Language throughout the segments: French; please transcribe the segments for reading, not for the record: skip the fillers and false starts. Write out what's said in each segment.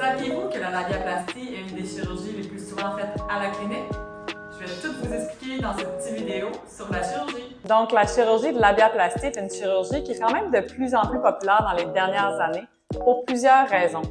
Saviez-vous que la labiaplastie est une des chirurgies les plus souvent faites à la clinique? Je vais tout vous expliquer dans cette petite vidéo sur la chirurgie. Donc, la chirurgie de labiaplastie est une chirurgie qui est quand même de plus en plus populaire dans les dernières années pour plusieurs raisons.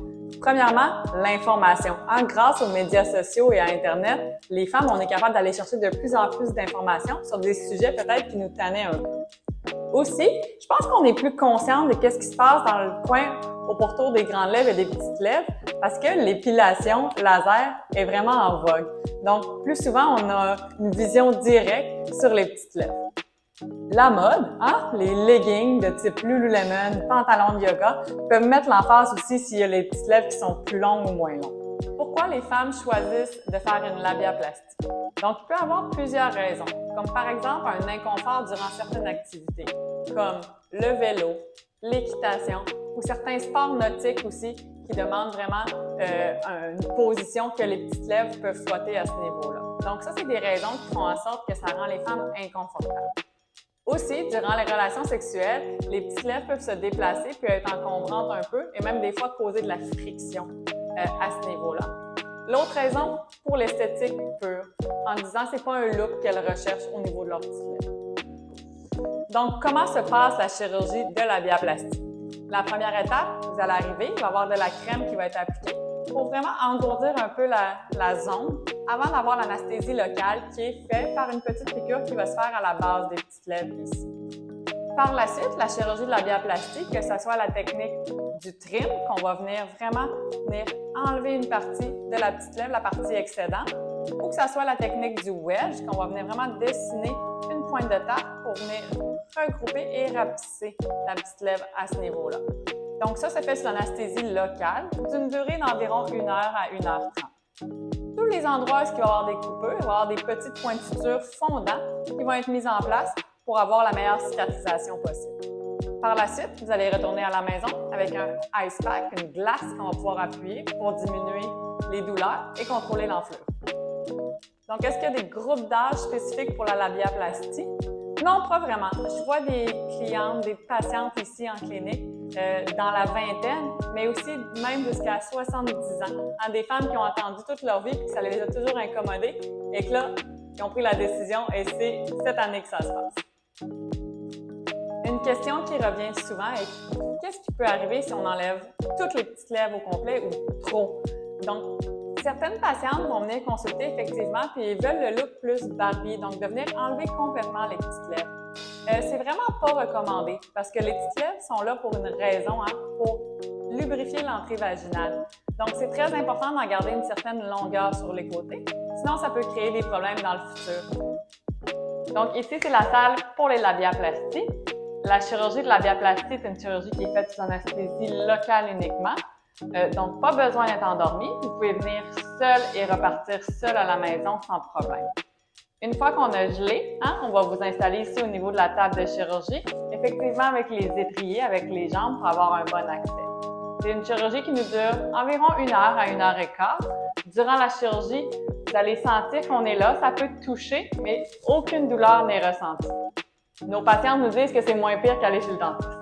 Premièrement, l'information. Grâce aux médias sociaux et à Internet, les femmes, on est capable d'aller chercher de plus en plus d'informations sur des sujets peut-être qui nous tannaient un peu. Aussi, je pense qu'on est plus consciente de ce qui se passe dans le coin au pourtour des grandes lèvres et des petites lèvres parce que l'épilation laser est vraiment en vogue. Donc, plus souvent, on a une vision directe sur les petites lèvres. La mode, les leggings de type Lululemon, pantalons de yoga, peuvent mettre l'emphase aussi s'il y a les petites lèvres qui sont plus longues ou moins longues. Pourquoi les femmes choisissent de faire une labiaplastie? Donc, il peut y avoir plusieurs raisons, comme par exemple un inconfort durant certaines activités, comme le vélo, l'équitation ou certains sports nautiques aussi qui demandent vraiment une position que les petites lèvres peuvent flotter à ce niveau-là. Donc, ça, c'est des raisons qui font en sorte que ça rend les femmes inconfortables. Aussi, durant les relations sexuelles, les petites lèvres peuvent se déplacer puis être encombrantes un peu et même des fois causer de la friction à ce niveau-là. L'autre raison, pour l'esthétique pure, en disant c'est pas un look qu'elles recherchent au niveau de leurs petites lèvres. Donc, comment se passe la chirurgie de labiaplastie? La première étape, vous allez arriver, il va y avoir de la crème qui va être appliquée pour vraiment engourdir un peu la zone avant d'avoir l'anesthésie locale qui est faite par une petite piqûre qui va se faire à la base des petites lèvres ici. Par la suite, la chirurgie de labiaplastie, que ce soit la technique du trim, qu'on va venir enlever une partie de la petite lèvre, la partie excédent, ou que ce soit la technique du wedge, qu'on va venir vraiment dessiner une pointe de tarte pour venir regrouper et rapetisser la petite lèvre à ce niveau-là. Donc ça, c'est fait sur l'anesthésie locale d'une durée d'environ 1 heure à 1h30. Tous les endroits où il va y avoir des coupures, il va y avoir des petites pointitures fondantes qui vont être mises en place pour avoir la meilleure cicatrisation possible. Par la suite, vous allez retourner à la maison avec un ice pack, une glace qu'on va pouvoir appuyer pour diminuer les douleurs et contrôler l'enflure. Donc, est-ce qu'il y a des groupes d'âge spécifiques pour la labiaplastie? Non, pas vraiment. Je vois des clientes, des patientes ici en clinique dans la vingtaine, mais aussi même jusqu'à 70 ans. Des femmes qui ont attendu toute leur vie et que ça les a toujours incommodées et que là, ils ont pris la décision et c'est cette année que ça se passe. Une question qui revient souvent est qu'est-ce qui peut arriver si on enlève toutes les petites lèvres au complet ou trop? Donc, certaines patientes vont venir consulter effectivement puis ils veulent le look plus Barbie, donc de venir enlever complètement les petites lèvres. C'est vraiment pas recommandé parce que les petites lèvres sont là pour une raison, pour lubrifier l'entrée vaginale. Donc, c'est très important d'en garder une certaine longueur sur les côtés, sinon ça peut créer des problèmes dans le futur. Donc, ici, c'est la salle pour les labiaplasties. La chirurgie de labiaplastie, c'est une chirurgie qui est faite sous anesthésie locale uniquement. Donc, pas besoin d'être endormi. Vous pouvez venir seul et repartir seul à la maison sans problème. Une fois qu'on a gelé, on va vous installer ici au niveau de la table de chirurgie, effectivement avec les étriers, avec les jambes pour avoir un bon accès. C'est une chirurgie qui nous dure environ 1 heure à 1h15. Durant la chirurgie, vous allez sentir qu'on est là, ça peut toucher, mais aucune douleur n'est ressentie. Nos patientes nous disent que c'est moins pire qu'aller chez le dentiste.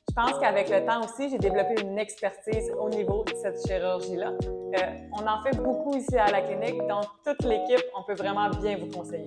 Je pense qu'avec le temps aussi, j'ai développé une expertise au niveau de cette chirurgie-là. On en fait beaucoup ici à la clinique, donc toute l'équipe, on peut vraiment bien vous conseiller.